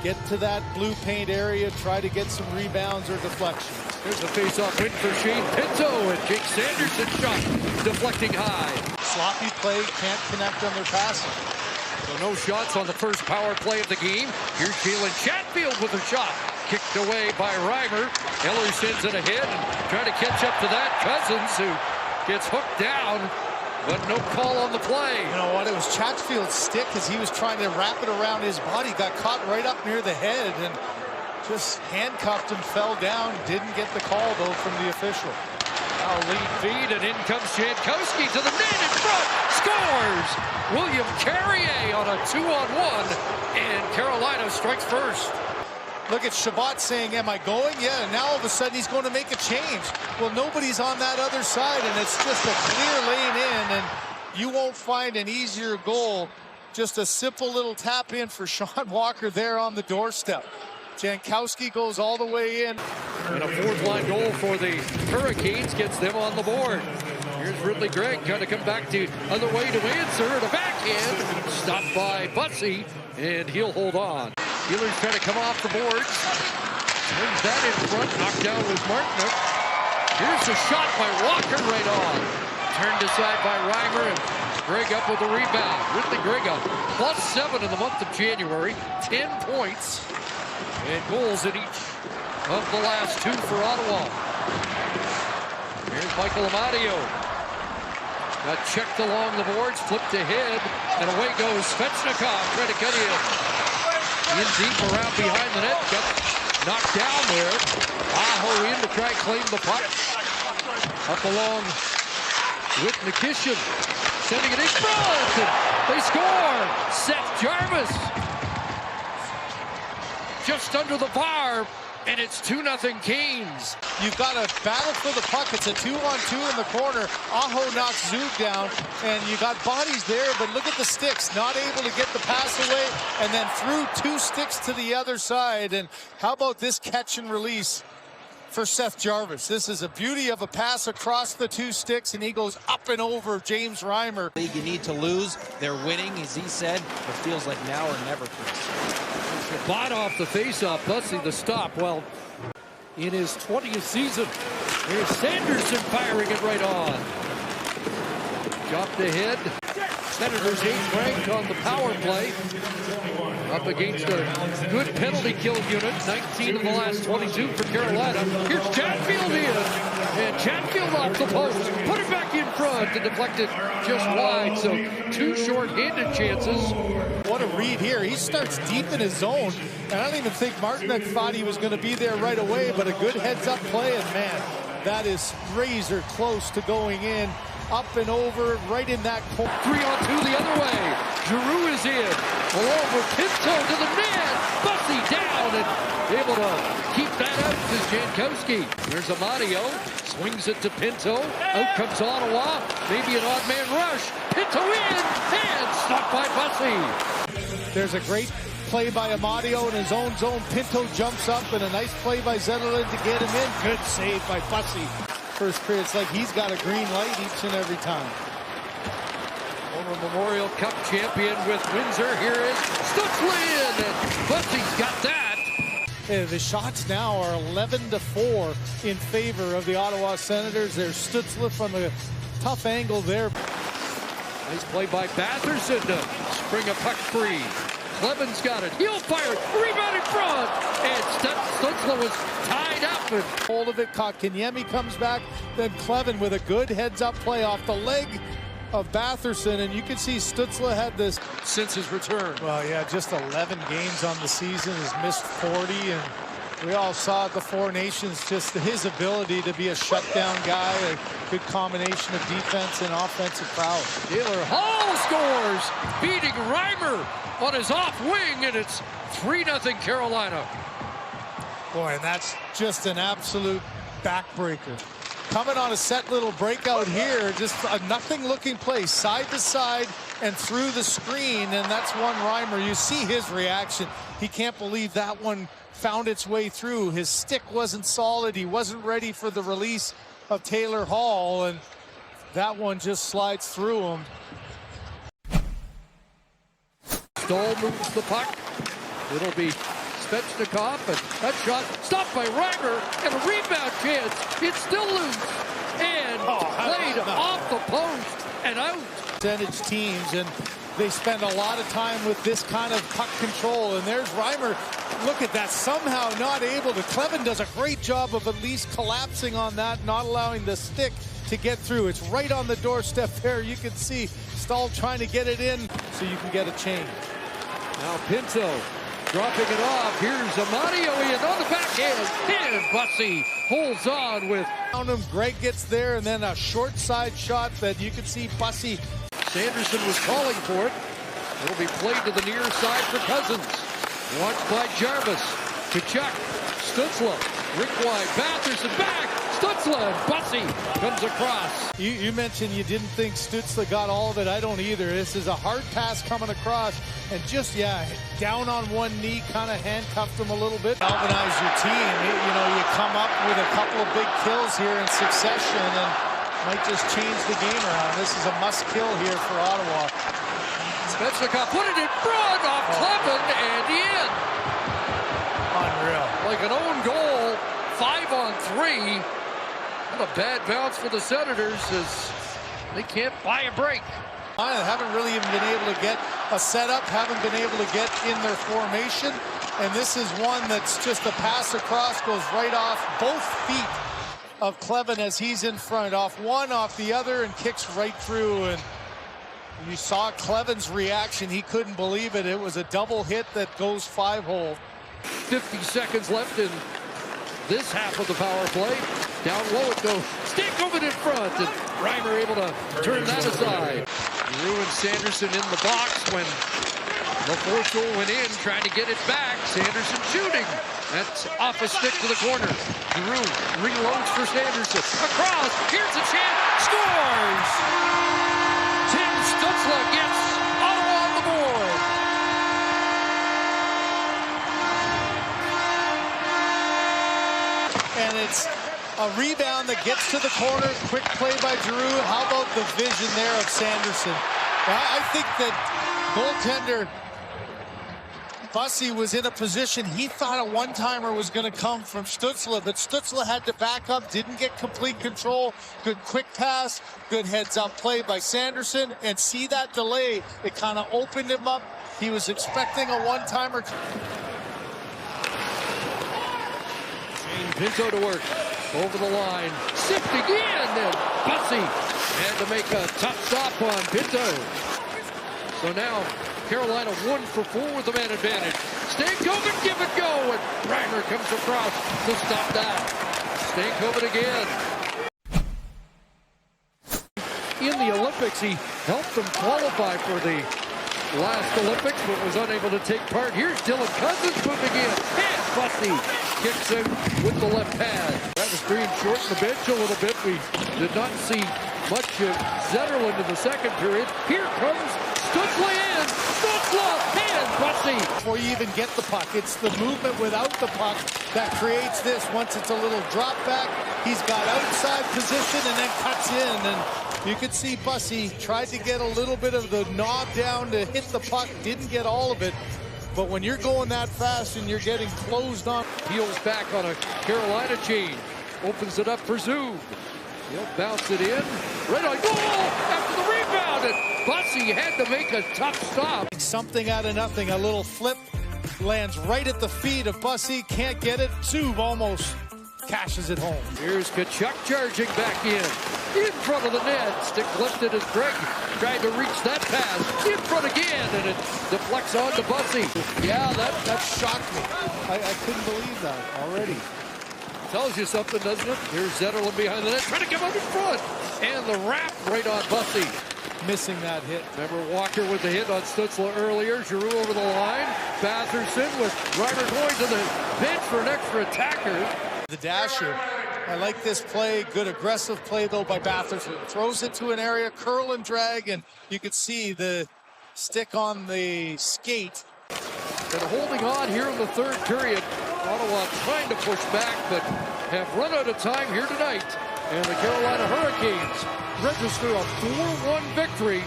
get to that blue paint area, try to get some rebounds or deflections. There's a face-off win for Shane Pinto, and Jake Sanderson shot deflecting high. Sloppy play, can't connect on their passing. So no shots on the first power play of the game. Here's Jalen Chatfield with a shot. Kicked away by Reimer. Eller sends it ahead and trying to catch up to that. Cousins, who gets hooked down, but no call on the play. You know what? It was Chatfield's stick as he was trying to wrap it around his body. Got caught right up near the head and just handcuffed and fell down. Didn't get the call, though, from the official. Now lead feed, and in comes Jankowski to the net in front. Scores! William Carrier on a 2-on-1, and Carolina strikes first. Look at Shabbat saying, am I going? Yeah, and now all of a sudden he's going to make a change. Well, nobody's on that other side, and it's just a clear lane in, and you won't find an easier goal. Just a simple little tap in for Sean Walker there on the doorstep. Jankowski goes all the way in. And a fourth-line goal for the Hurricanes gets them on the board. Here's Ridley Gregg trying to come back the other way to answer, and a backhand stopped by Bussey, and he'll hold on. Steelers trying to come off the boards. Turns that in front. Knocked down was Martinook. Here's a shot by Walker right on. Turned aside by Reimer, and Gregg up with the rebound. Ridley Gregg up +7 in the month of January. 10 points and goals in each of the last 2 for Ottawa. Here's Michael Amadio. Got checked along the boards, flipped ahead, and away goes Svechnikov trying to cut in. In deep around behind the net, got knocked down there. Aho in to try and claim the puck. Up along with Nikishin, sending it in front, and they score! Seth Jarvis just under the bar, and it's 2-0 Canes. You've got to battle for the puck. It's a 2-on-2 in the corner. Aho knocks Zug down, and you got bodies there, but look at the sticks. Not able to get the pass away, and then threw 2 sticks to the other side. And how about this catch and release for Seth Jarvis? This is a beauty of a pass across the 2 sticks, and he goes up and over James Reimer. You need to lose. They're winning, as he said. It feels like now or never, Chris. Bought off the face-off, Bussey the stop. Well, in his 20th season, here's Sanderson firing it right on. Dropped ahead. Senators 8th ranked on the power play. Up against a good penalty kill unit. 19 in the last 22 for Carolina. Here's Chatfield in. And Chatfield off the post. Put it back in front and deflected just wide. So 2 short-handed chances. What a read here. He starts deep in his zone. And I don't even think Martinook thought he was going to be there right away, but a good heads-up play. And man, that is razor close to going in. Up and over, right in that corner. 3-on-2 the other way. Giroux is in. Along with Pinto to the net. Bussey down and able to keep that out to Jankowski. There's Amadio. Swings it to Pinto. Out comes Ottawa. Maybe an odd man rush. Pinto in. And stopped by Bussey. There's a great play by Amadio in his own zone. Pinto jumps up and a nice play by Zetterlund to get him in. Good save by Bussey. First period, it's like he's got a green light each and every time. Former Memorial Cup champion with Windsor. Here is Stutzlin, and Bussey's got that. The shots now are 11-4 in favor of the Ottawa Senators. There's Stutzlin from a tough angle there. Nice play by Batherson to spring a puck free. Cleven's got it. He'll fire it. Rebound in front. And Stutzla was tied up. And hold of it. Kotkaniemi comes back. Then Cleven with a good heads-up play off the leg of Batherson. And you can see Stutzla had this since his return. Well, yeah, just 11 games on the season. He's missed 40. And we all saw at the Four Nations just his ability to be a shutdown guy. A good combination of defense and offensive prowess. Taylor Hall scores, beating Reimer on his off wing, and it's 3-0 Carolina. Boy, and that's just an absolute backbreaker. Coming on a set little breakout here, just a nothing-looking play, side to side and through the screen, and that's one Reimer. You see his reaction. He can't believe that one found its way through. His stick wasn't solid. He wasn't ready for the release of Taylor Hall, and that one just slides through him. Stoll moves the puck. It'll be Svechnikov, and that shot stopped by Reimer, and a rebound chance. It's still loose, and played off the post and out. Percentage teams, and they spend a lot of time with this kind of puck control, and there's Reimer. Look at that, somehow not able to. Clevin does a great job of at least collapsing on that, not allowing the stick to get through. It's right on the doorstep there. You can see Stahl trying to get it in so you can get a change. Now Pinto dropping it off. Here's Amadio in on the backhand. And Bussy holds on with. Greg gets there, and then a short side shot that you can see Bussy. Sanderson was calling for it. It'll be played to the near side for Cousins. Watched by Jarvis. Kachuk. Stützle. Rick wide. Batherson back. Stützle and Bussy comes across. You mentioned you didn't think Stützle got all of it. I don't either. This is a hard pass coming across, and just, down on one knee, kind of handcuffed him a little bit. Galvanize your team. You come up with a couple of big kills here in succession, and might just change the game around. This is a must-kill here for Ottawa. Svechnikov put it in front off Clevin and in. Unreal. Like an own goal, 5-on-3. What a bad bounce for the Senators as they can't buy a break. I haven't really even been able to get a setup, haven't been able to get in their formation. And this is one that's just a pass across, goes right off both feet of Clevin as he's in front, off one, off the other, and kicks right through. And you saw Clevin's reaction. He couldn't believe it. It was a double hit that goes 5-hole. 50 seconds left in this half of the power play. Down low it goes. Stankoven in front, and Reimer able to turn that aside. Giroux and Sanderson in the box when the fourth goal went in, trying to get it back. Sanderson shooting. That's off a stick to the corner. Giroux reloads for Sanderson. Across. Here's a chance. Scores! Tim Stützle gets Ottawa on the board. And it's a rebound that gets to the corner. Quick play by Giroux. How about the vision there of Sanderson? I think that goaltender Bussy was in a position he thought a one-timer was going to come from Stützle, but Stützle had to back up, didn't get complete control. Good quick pass, good heads-up play by Sanderson, and see that delay. It kind of opened him up. He was expecting a one-timer. Pinto to work, over the line, sifting in, and Bussy had to make a tough stop on Pinto. So now Carolina 1 for 4 with the man advantage. Stankoven, give it go, and Reimer comes across to stop that. Stankoven again. In the Olympics, he helped them qualify for the last Olympics, but was unable to take part. Here's Dylan Cousins moving in, and Bussy kicks him with the left pad. That was Green short the bench a little bit. We did not see much of Zetterlund in the second period. Here comes Stützle in, Stützle and Bussy. Before you even get the puck, it's the movement without the puck that creates this. Once it's a little drop back, he's got outside position and then cuts in. And you can see Bussy tried to get a little bit of the knob down to hit the puck, didn't get all of it. But when you're going that fast and you're getting closed on. Peels back on a Carolina change. Opens it up for Zug. He'll bounce it in. Right on goal after the rebound. And Bussy had to make a tough stop. Something out of nothing. A little flip lands right at the feet of Bussy. Can't get it. Zug almost cashes it home. Here's Kachuk charging back in front of the net. Stick lifted as Greg tried to reach that pass. In front again, and it deflects on to Bussy. Yeah, that shocked me. I couldn't believe that already. Tells you something, doesn't it? Here's Zetterlund behind the net, trying to come up in front. And the wrap right on Bussy. Missing that hit. Remember Walker with the hit on Stützle earlier. Giroux over the line. Batherson with Reimer going to the bench for an extra attacker. The dasher. I like this play. Good aggressive play, though, by Batherson. Throws it to an area, curl and drag, and you can see the stick on the skate. And holding on here in the third period. Ottawa trying to push back, but have run out of time here tonight. And the Carolina Hurricanes register a 4-1 victory